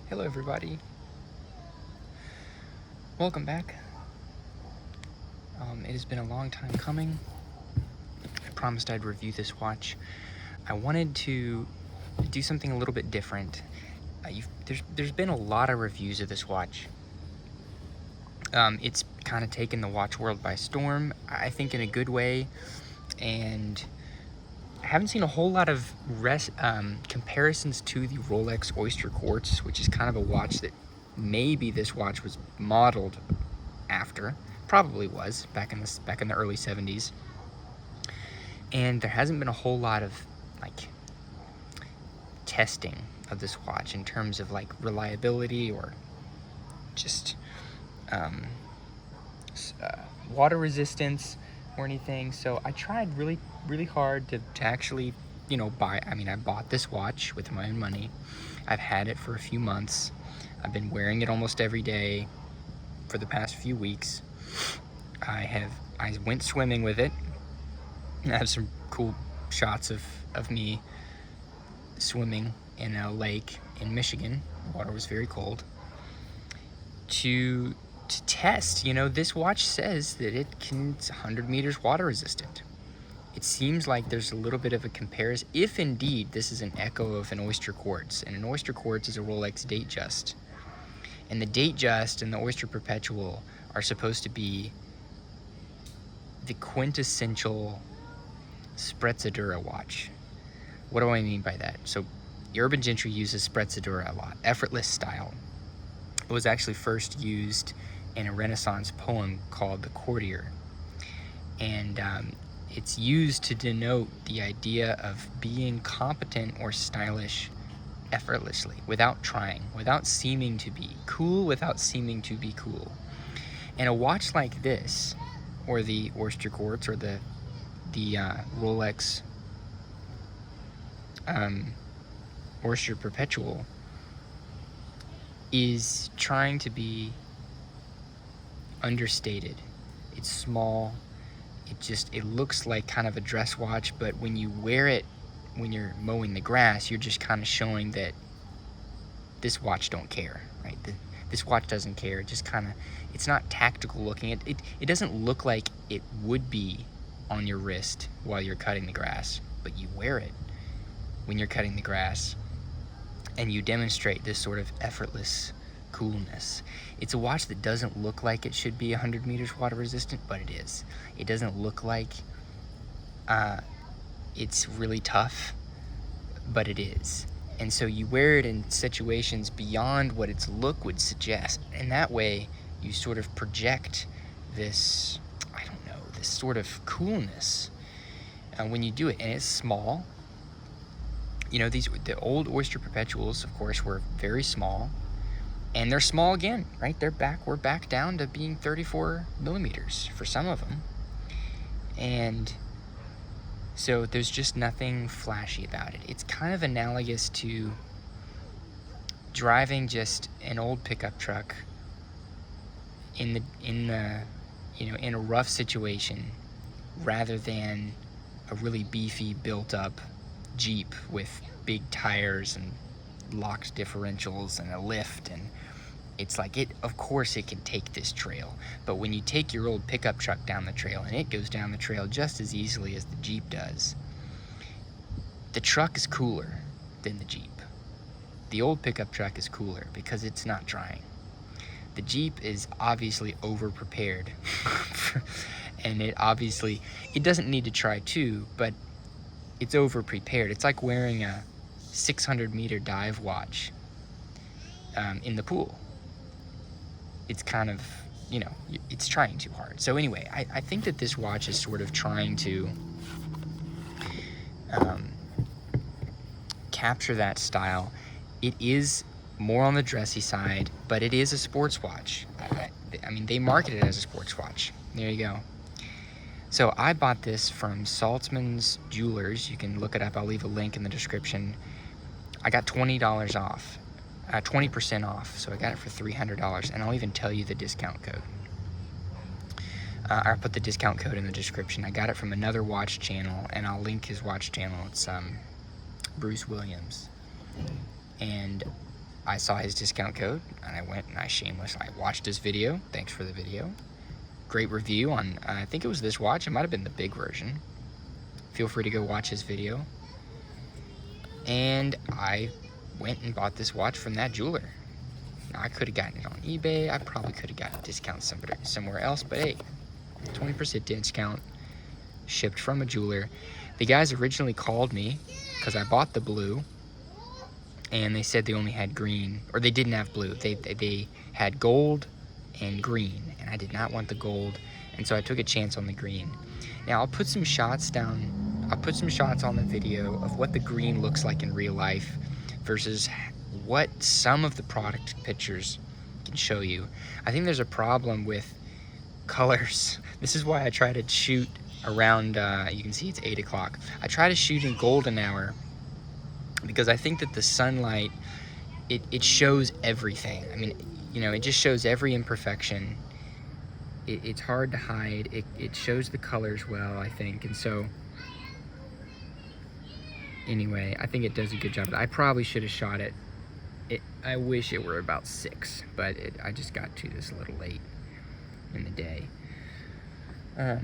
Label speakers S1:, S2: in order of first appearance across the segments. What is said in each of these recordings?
S1: Hello everybody, welcome back. It has been a long time coming. I promised I'd review this watch. I wanted to do something a little bit different. There's been a lot of reviews of this watch. It's kind of taken the watch world by storm, I think in a good way, and I haven't seen a whole lot of comparisons to the Rolex Oyster Quartz, which is kind of a watch that maybe this watch was modeled after. Probably was back in the early 70s. And there hasn't been a whole lot of like testing of this watch in terms of like reliability or just water resistance or anything. So I tried really hard to actually, buy. I bought this watch with my own money. I've had it for a few months. I've been wearing it almost every day for the past few weeks. I went swimming with it. I have some cool shots of me swimming in a lake in Michigan. The water was very cold. To test, this watch says that it's 100 meters water resistant. It seems like there's a little bit of a comparison, if indeed this is an echo of an Oyster Quartz, and an Oyster Quartz is a Rolex Datejust. And the Datejust and the Oyster Perpetual are supposed to be the quintessential Sprezzatura watch. What do I mean by that? So the Urban Gentry uses Sprezzatura a lot, effortless style. It was actually first used in a Renaissance poem called The Courtier. And it's used to denote the idea of being competent or stylish effortlessly, without trying, without seeming to be cool, without seeming to be cool. And a watch like this, or the Oyster Quartz, or the Rolex Oyster Perpetual, is trying to be understated. It's small. It looks like kind of a dress watch, but when you wear it when you're mowing the grass, you're just kind of showing that this watch don't care, right? This watch doesn't care. It just kind of, it's not tactical looking. It doesn't look like it would be on your wrist while you're cutting the grass, but you wear it when you're cutting the grass, and you demonstrate this sort of effortless coolness. It's a watch that doesn't look like it should be 100 meters water resistant, but it is. It doesn't look like it's really tough, but it is. And so you wear it in situations beyond what its look would suggest. And that way you sort of project this, this sort of coolness when you do it. And it's small. The old Oyster Perpetuals, of course, were very small. And they're small again, right? We're back down to being 34 millimeters for some of them. And so there's just nothing flashy about it. It's kind of analogous to driving just an old pickup truck in a rough situation, rather than a really beefy, built-up Jeep with big tires and locked differentials and a lift. And it's like, of course it can take this trail, but when you take your old pickup truck down the trail, and it goes down the trail just as easily as the Jeep does, the truck is cooler than the Jeep. The old pickup truck is cooler because it's not trying. The Jeep is obviously over-prepared, and it doesn't need to try too, but it's over-prepared. It's like wearing a 600-meter dive watch in the pool. It's kind of, it's trying too hard. So anyway, I think that this watch is sort of trying to capture that style. It is more on the dressy side, but it is a sports watch. They market it as a sports watch. There you go. So I bought this from Saltzman's Jewelers. You can look it up. I'll leave a link in the description. I got $20 off. 20% off, so I got it for $300, and I'll even tell you the discount code. I'll put the discount code in the description. I got it from another watch channel, and I'll link his watch channel. It's Bruce Williams, and I saw his discount code, and I went and I watched his video. Thanks for the video. Great review on, I think it was this watch. It might have been the big version. Feel free to go watch his video. And I went and bought this watch from that jeweler. Now, I could have gotten it on eBay. I probably could have gotten a discount somewhere else, but hey, 20% discount, shipped from a jeweler. The guys originally called me because I bought the blue, and they said they only had green, or they didn't have blue. They had gold and green, and I did not want the gold, and so I took a chance on the green. Now I'll put some shots down. I'll put some shots on the video of what the green looks like in real life versus what some of the product pictures can show you. I think there's a problem with colors. This is why I try to shoot around, you can see it's 8 o'clock. I try to shoot in golden hour because I think that the sunlight, it shows everything. I mean, you know, it just shows every imperfection. It's hard to hide. It shows the colors well, I think. And so, anyway, I think it does a good job. I probably should have shot it. I wish it were about 6, but I just got to this a little late in the day. Yeah,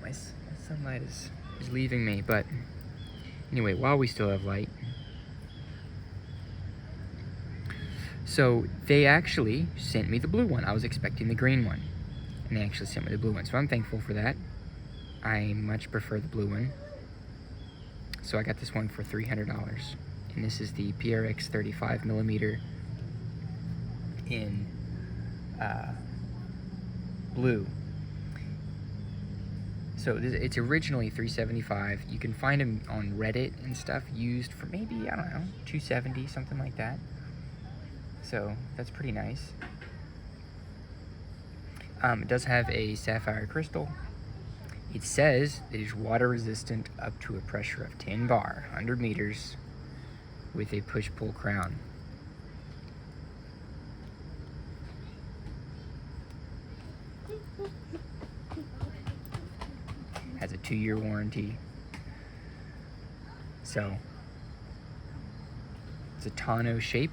S1: my sunlight is leaving me, but anyway, while we still have light. So they actually sent me the blue one. I was expecting the green one, and they actually sent me the blue one. So I'm thankful for that. I much prefer the blue one. So I got this one for $300, and this is the PRX 35mm in blue. So it's originally $375. You can find them on Reddit and stuff used for maybe, I don't know, $270, something like that. So that's pretty nice. It does have a sapphire crystal. It says it is water resistant up to a pressure of 10 bar, 100 meters, with a push-pull crown. Has a 2-year warranty. So it's a tonneau shape,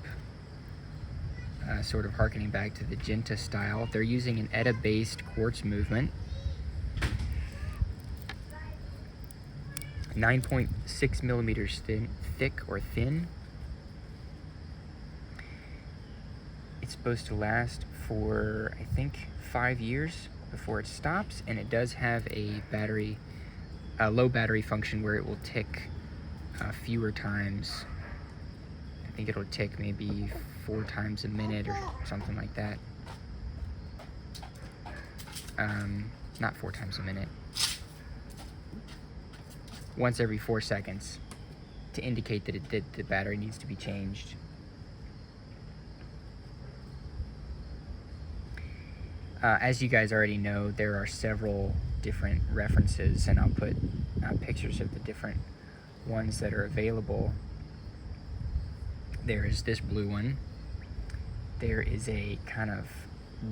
S1: sort of harkening back to the Genta style. They're using an ETA-based quartz movement. 9.6 millimeters thick or thin. It's supposed to last for, I think, 5 years before it stops, and it does have a low battery function where it will tick fewer times. I think it'll tick maybe 4 times a minute or something like that. Not 4 times a minute. Once every 4 seconds to indicate that the battery needs to be changed. As you guys already know, there are several different references, and I'll put pictures of the different ones that are available. There is this blue one. There is a kind of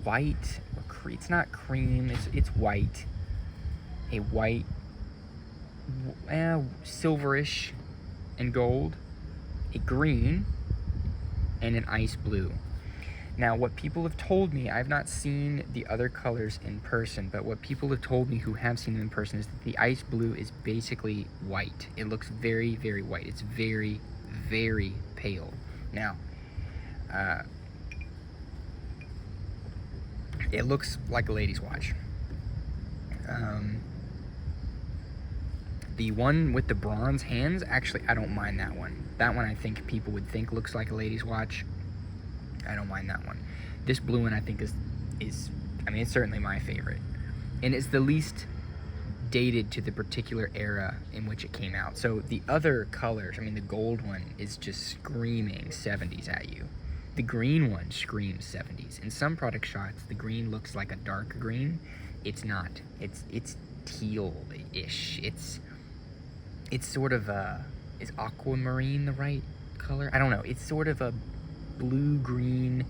S1: white, it's not cream, it's white. A white, silverish and gold. A green, and an ice blue. Now, what people have told me, I've not seen the other colors in person, but what people have told me who have seen them in person is that the ice blue is basically white. It looks very, very white. It's very, very pale. Now, it looks like a lady's watch. The one with the bronze hands, actually, I don't mind that one. That one I think people would think looks like a lady's watch. I don't mind that one. This blue one I think is I mean, it's certainly my favorite. And it's the least dated to the particular era in which it came out. So the other colors, I mean, the gold one is just screaming 70s at you. The green one screams 70s. In some product shots, the green looks like a dark green. It's not. It's teal-ish. It's sort of is aquamarine the right color? I don't know. It's sort of a blue-green.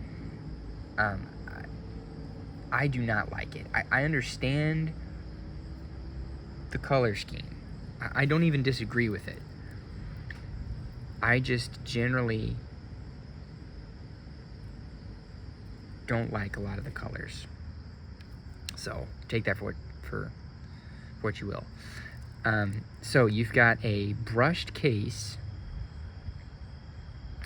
S1: I do not like it. I understand the color scheme. I don't even disagree with it. I just generally don't like a lot of the colors. So take that for what you will. So you've got a brushed case.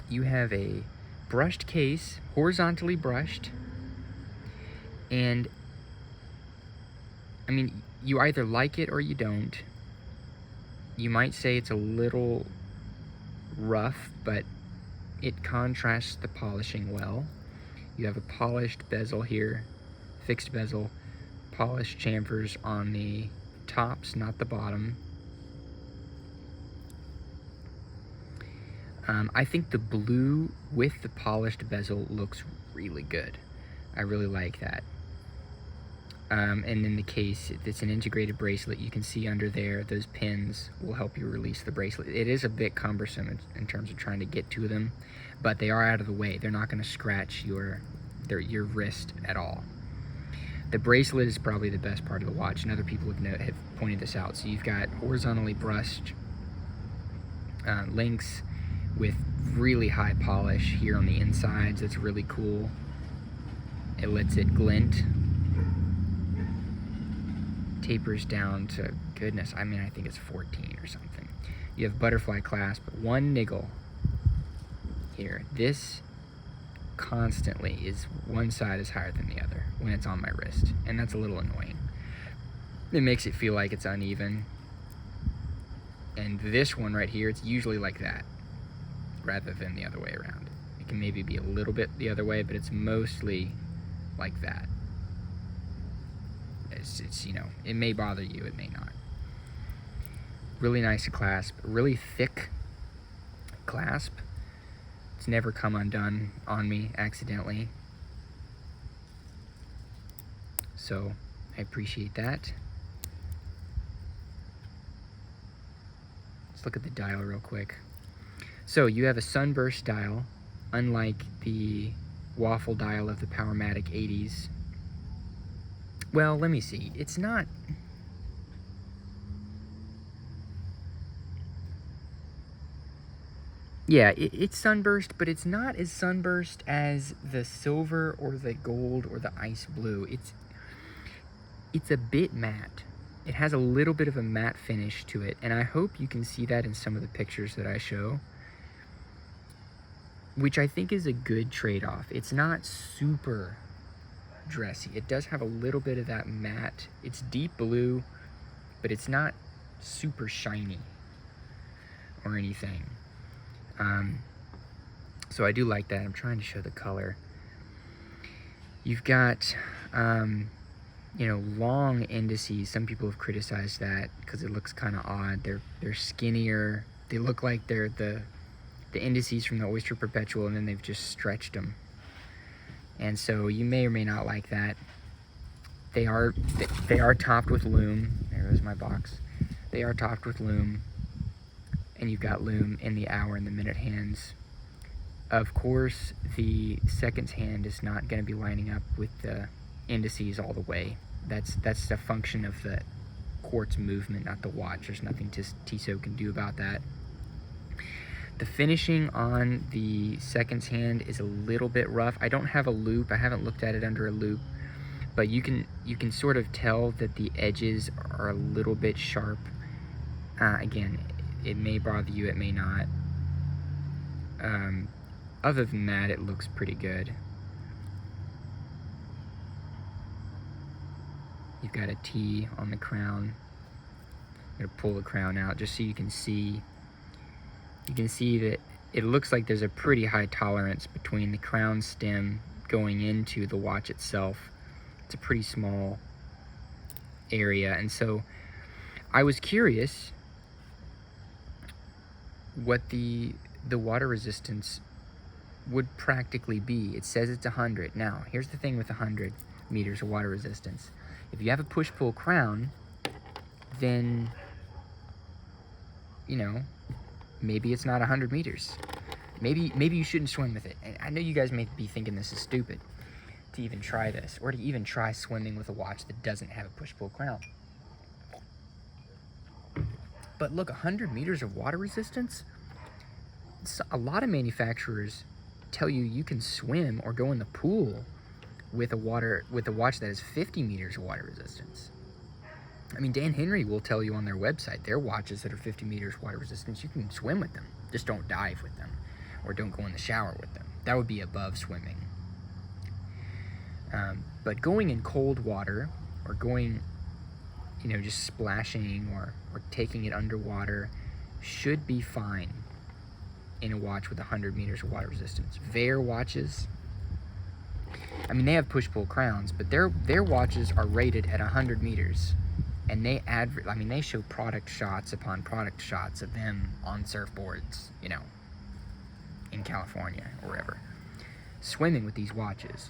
S1: You have a brushed case, horizontally brushed, and I mean, you either like it or you don't. You might say it's a little rough, but it contrasts the polishing well. You have a polished bezel here, fixed bezel, polished chamfers on the tops, not the bottom. I think the blue with the polished bezel looks really good. I really like that. And in the case, it's an integrated bracelet. You can see under there, those pins will help you release the bracelet. It is a bit cumbersome in terms of trying to get to them, but they are out of the way. They're not going to scratch your wrist at all. The bracelet is probably the best part of the watch, and other people have pointed this out. So you've got horizontally brushed links with really high polish here on the insides. That's really cool. It lets it glint. Tapers down to, goodness, I mean, I think it's 14 or something. You have butterfly clasp, one niggle here. This constantly is one side is higher than the other when it's on my wrist, and that's a little annoying. It makes it feel like it's uneven. And this one right here, it's usually like that rather than the other way around. It can maybe be a little bit the other way, but it's mostly like that. It's you know, it may bother you, it may not. Really nice clasp, really thick clasp. It's never come undone on me accidentally. So I appreciate that. Let's look at the dial real quick. So you have a sunburst dial, unlike the waffle dial of the Powermatic 80s. Well, let me see. It's not... Yeah, it's sunburst, but it's not as sunburst as the silver or the gold or the ice blue. It's a bit matte. It has a little bit of a matte finish to it, and I hope you can see that in some of the pictures that I show, which I think is a good trade-off. It's not super dressy. It does have a little bit of that matte. It's deep blue, but it's not super shiny or anything. So I do like that. I'm trying to show the color. You've got, you know, long indices. Some people have criticized that because it looks kind of odd. They're skinnier. They look like they're the indices from the Oyster Perpetual, and then they've just stretched them. And so you may or may not like that. They are topped with lume. There goes my box. They are topped with lume. And you've got lume in the hour and the minute hands. Of course, the seconds hand is not going to be lining up with the indices all the way. That's a function of the quartz movement, not the watch. There's nothing Tissot can do about that. The finishing on the seconds hand is a little bit rough. I don't have a loop. I haven't looked at it under a loop, but you can sort of tell that the edges are a little bit sharp. Again, it may bother you, it may not. Other than that, it looks pretty good. You've got a T on the crown. I'm gonna pull the crown out just so you can see. You can see that it looks like there's a pretty high tolerance between the crown stem going into the watch itself. It's a pretty small area, and so I was curious what the water resistance would practically be. It says it's 100. Now, here's the thing with 100 meters of water resistance. If you have a push-pull crown, then, you know, maybe it's not 100 meters. Maybe you shouldn't swim with it. And I know you guys may be thinking this is stupid to even try this, or to even try swimming with a watch that doesn't have a push-pull crown. But look, 100 meters of water resistance? A lot of manufacturers tell you you can swim or go in the pool with a watch that has 50 meters of water resistance. I mean, Dan Henry will tell you on their website, their watches that are 50 meters water resistance, you can swim with them. Just don't dive with them, or don't go in the shower with them. That would be above swimming. But going in cold water, or going, you know, just splashing or taking it underwater should be fine in a watch with 100 meters of water resistance. Vair watches, I mean, they have push-pull crowns, but their watches are rated at 100 meters. And they show product shots upon product shots of them on surfboards, you know, in California or wherever, swimming with these watches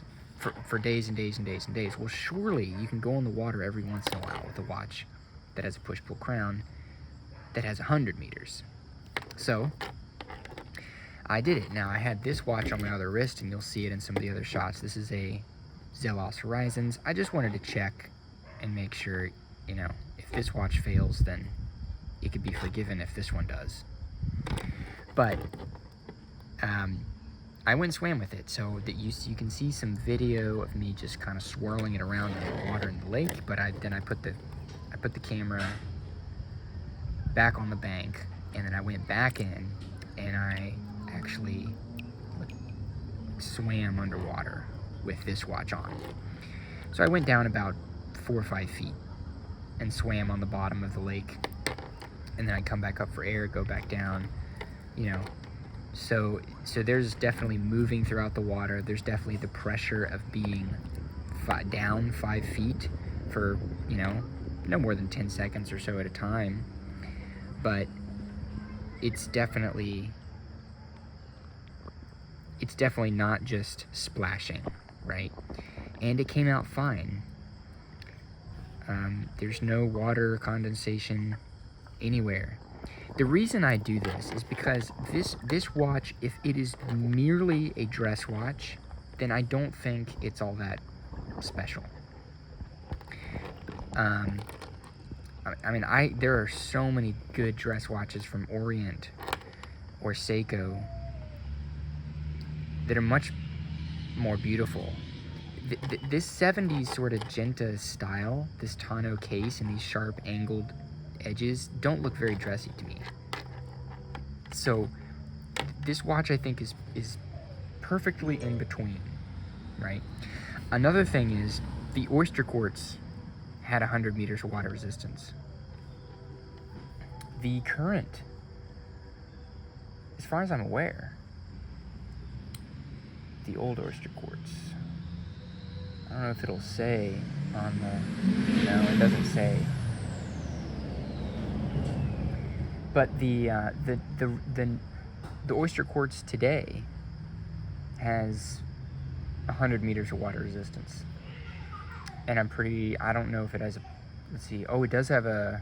S1: for days and days and days and days. Well, surely you can go in the water every once in a while with a watch that has a push-pull crown that has 100 meters. So I did it. Now, I had this watch on my other wrist, and you'll see it in some of the other shots. This is a Zelos Horizons. I just wanted to check and make sure, you know, if this watch fails, then it could be forgiven if this one does. But I went and swam with it, so that you can see some video of me just kind of swirling it around in the water in the lake. But then I put the camera back on the bank, and then I went back in, and I actually swam underwater with this watch on. So I went down about 4 or 5 feet and swam on the bottom of the lake, and then I'd come back up for air, go back down, you know. So there's definitely moving throughout the water. There's definitely the pressure of being down 5 feet for, you know, no more than 10 seconds or so at a time. But it's definitely not just splashing, right? And it came out fine. There's no water condensation anywhere. The reason I do this is because this watch, if it is merely a dress watch, then I don't think it's all that special. I mean, there are so many good dress watches from Orient or Seiko that are much more beautiful. This 70s sort of Genta style, this tonneau case and these sharp angled edges don't look very dressy to me. So this watch, I think, is perfectly in between, right? Another thing is the Oyster Quartz had 100 meters of water resistance. The Current, as far as I'm aware, the old Oyster Quartz, I don't know if it'll say on the, no, it doesn't say. But the Oyster Quartz today has 100 meters of water resistance. And I don't know if it has a, let's see, oh, it does have a,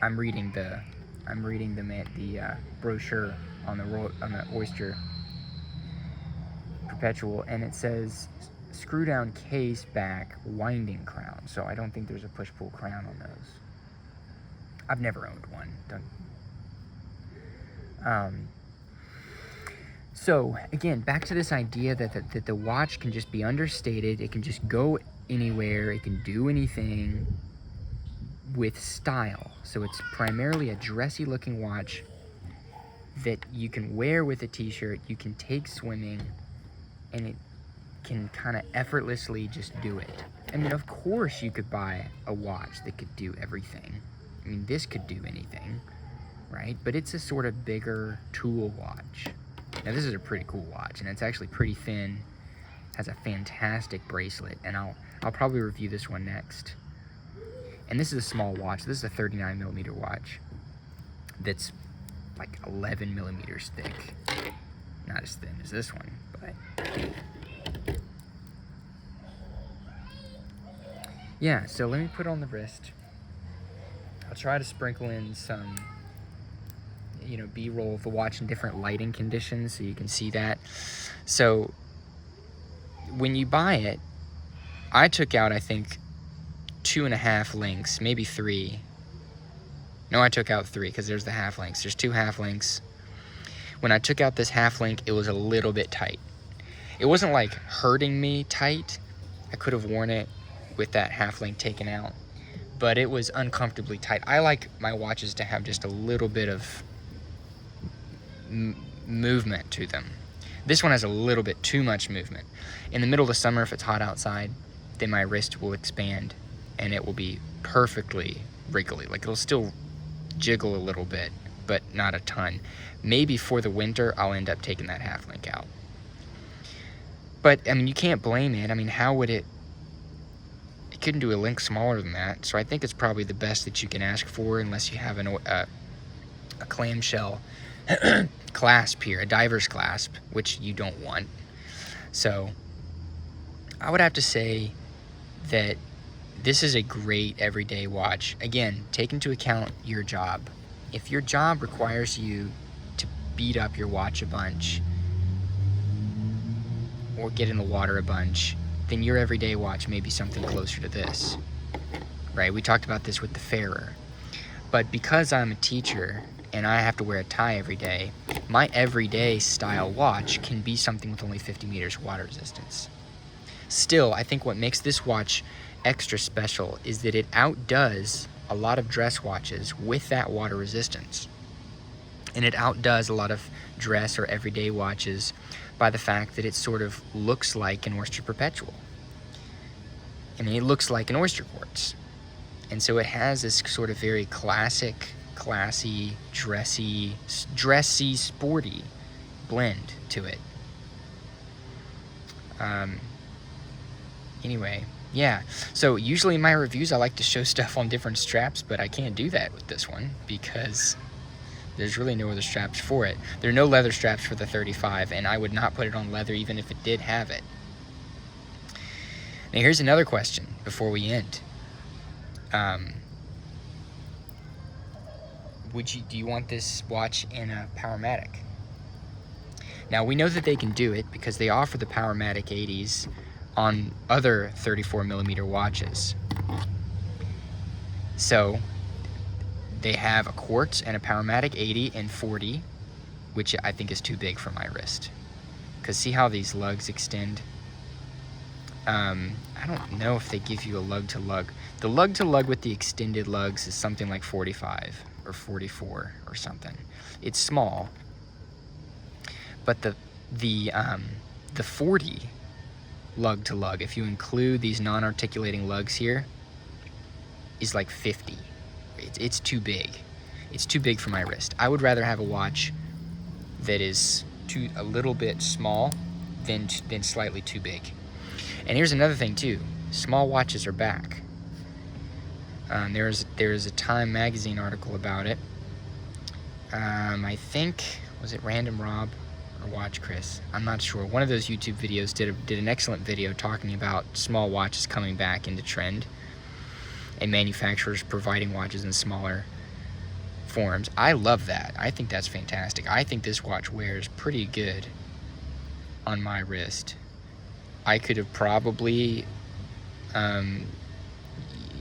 S1: I'm reading the brochure on the Oyster Perpetual, and it says screw down case back winding crown. So I don't think there's a push-pull crown on those. I've never owned one. So again, back to this idea that the watch can just be understated. It can just go anywhere. It can do anything with style. So it's primarily a dressy looking watch that you can wear with a t-shirt. You can take swimming, and it can kind of effortlessly just do it. I mean, of course you could buy a watch that could do everything. I mean, this could do anything, right? But it's a sort of bigger tool watch. Now, this is a pretty cool watch, and it's actually pretty thin. Has a fantastic bracelet, and I'll probably review this one next. And this is a small watch. This is a 39 millimeter watch that's like 11 millimeters thick. Not as thin as this one, but yeah. So let me put it on the wrist. I'll try to sprinkle in some, you know, B-roll of the watch in different lighting conditions so you can see that. So when you buy it, I took out, I think, 2.5 links, maybe 3. No, I took out 3 because there's the half links. There's 2 half links. When I took out this half link, it was a little bit tight. It wasn't like hurting me tight. I could have worn it with that half length taken out, but it was uncomfortably tight. I like my watches to have just a little bit of movement to them. This one has a little bit too much movement. In the middle of the summer, if it's hot outside, then my wrist will expand and it will be perfectly wriggly. Like, it'll still jiggle a little bit, but not a ton. Maybe for the winter, I'll end up taking that half link out. But, I mean, you can't blame it. I mean, how would it couldn't do a link smaller than that. So I think it's probably the best that you can ask for, unless you have a clamshell clasp here, a diver's clasp, which you don't want. So I would have to say that this is a great everyday watch. Again, take into account your job. If your job requires you to beat up your watch a bunch or get in the water a bunch, then your everyday watch may be something closer to this, right? We talked about this with the Fairer. But because I'm a teacher and I have to wear a tie every day, my everyday style watch can be something with only 50 meters water resistance. Still, I think what makes this watch extra special is that it outdoes a lot of dress watches with that water resistance. And it outdoes a lot of dress or everyday watches by the fact that it sort of looks like an Oyster Perpetual. I mean, it looks like an oyster quartz. And so it has this sort of very classic, classy, dressy, sporty blend to it. Anyway, yeah. So usually in my reviews, I like to show stuff on different straps, but I can't do that with this one because there's really no other straps for it. There are no leather straps for the 35, and I would not put it on leather even if it did have it. Now here's another question before we end. Do you want this watch in a Powermatic? Now we know that they can do it because they offer the Powermatic 80s on other 34mm watches. So they have a quartz and a Powermatic 80 and 40, which I think is too big for my wrist. Because see how these lugs extend? I don't know if they give you a lug-to-lug. The lug-to-lug with the extended lugs is something like 45 or 44 or something. It's small, but the 40 lug-to-lug, if you include these non-articulating lugs here, is like 50. It's too big. It's too big for my wrist. I would rather have a watch that is a little bit small than slightly too big. And here's another thing too. Small watches are back. There's a Time magazine article about it. I think, was it Random Rob or Watch Chris? I'm not sure. One of those YouTube videos did an excellent video talking about small watches coming back into trend and manufacturers providing watches in smaller forms. I love that. I think that's fantastic. I think this watch wears pretty good on my wrist. I could have probably,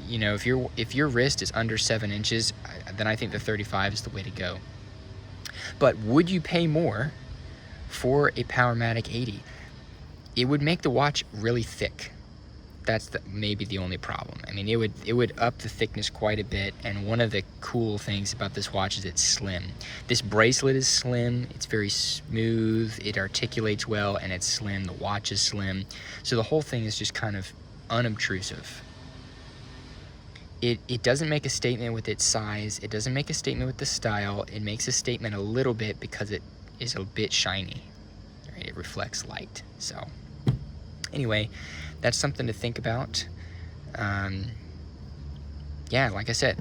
S1: you know, if your wrist is under 7 inches, then I think the 35 is the way to go. But would you pay more for a Powermatic 80? It would make the watch really thick. That's maybe the only problem. I mean, it would up the thickness quite a bit, and one of the cool things about this watch is it's slim. This bracelet is slim, it's very smooth, it articulates well, and it's slim. The watch is slim. So the whole thing is just kind of unobtrusive. It doesn't make a statement with its size, it doesn't make a statement with the style, it makes a statement a little bit because it is a bit shiny. Right? It reflects light. So anyway, that's something to think about. Yeah, like I said.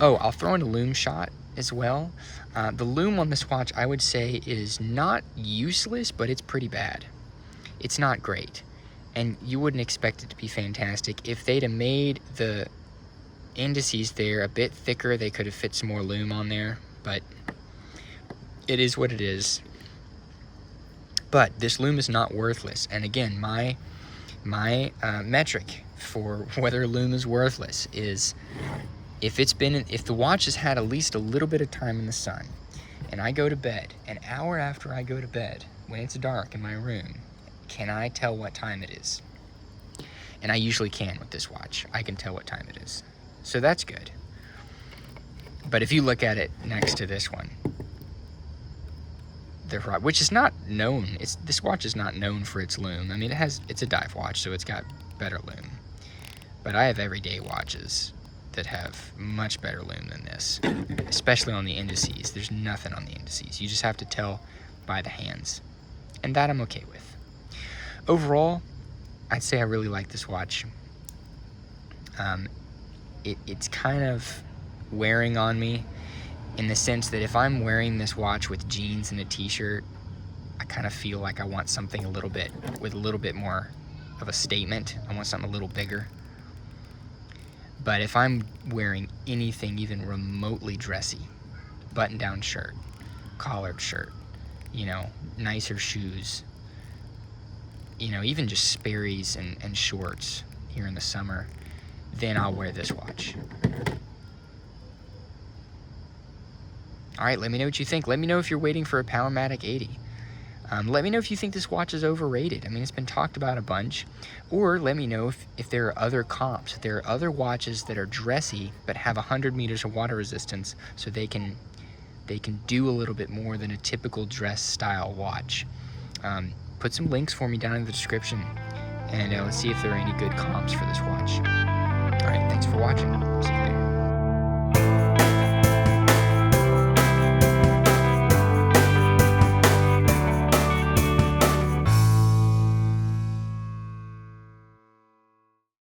S1: Oh, I'll throw in a lume shot as well. The lume on this watch, I would say, is not useless, but it's pretty bad. It's not great. And you wouldn't expect it to be fantastic. If they'd have made the indices there a bit thicker, they could have fit some more lume on there, but it is what it is. But this lume is not worthless. And again, my metric for whether lume is worthless is if the watch has had at least a little bit of time in the sun, and I go to bed, an hour after I go to bed, when it's dark in my room, can I tell what time it is? And I usually can with this watch. I can tell what time it is. So that's good. But if you look at it next to this one, which is not known, this watch is not known for its lume. I mean, it's a dive watch, so it's got better lume. But I have everyday watches that have much better lume than this, especially on the indices. There's nothing on the indices. You just have to tell by the hands, and that I'm okay with. Overall, I'd say I really like this watch. It's kind of wearing on me, in the sense that if I'm wearing this watch with jeans and a t-shirt, I kind of feel like I want something with a little bit more of a statement. I want something a little bigger. But if I'm wearing anything even remotely dressy, button-down shirt, collared shirt, you know, nicer shoes, you know, even just Sperry's and shorts here in the summer, then I'll wear this watch. All right, let me know what you think. Let me know if you're waiting for a Powermatic 80. Let me know if you think this watch is overrated. I mean, it's been talked about a bunch. Or let me know if there are other comps. There are other watches that are dressy but have 100 meters of water resistance, so they can do a little bit more than a typical dress style watch. Put some links for me down in the description, and let's see if there are any good comps for this watch. All right, thanks for watching.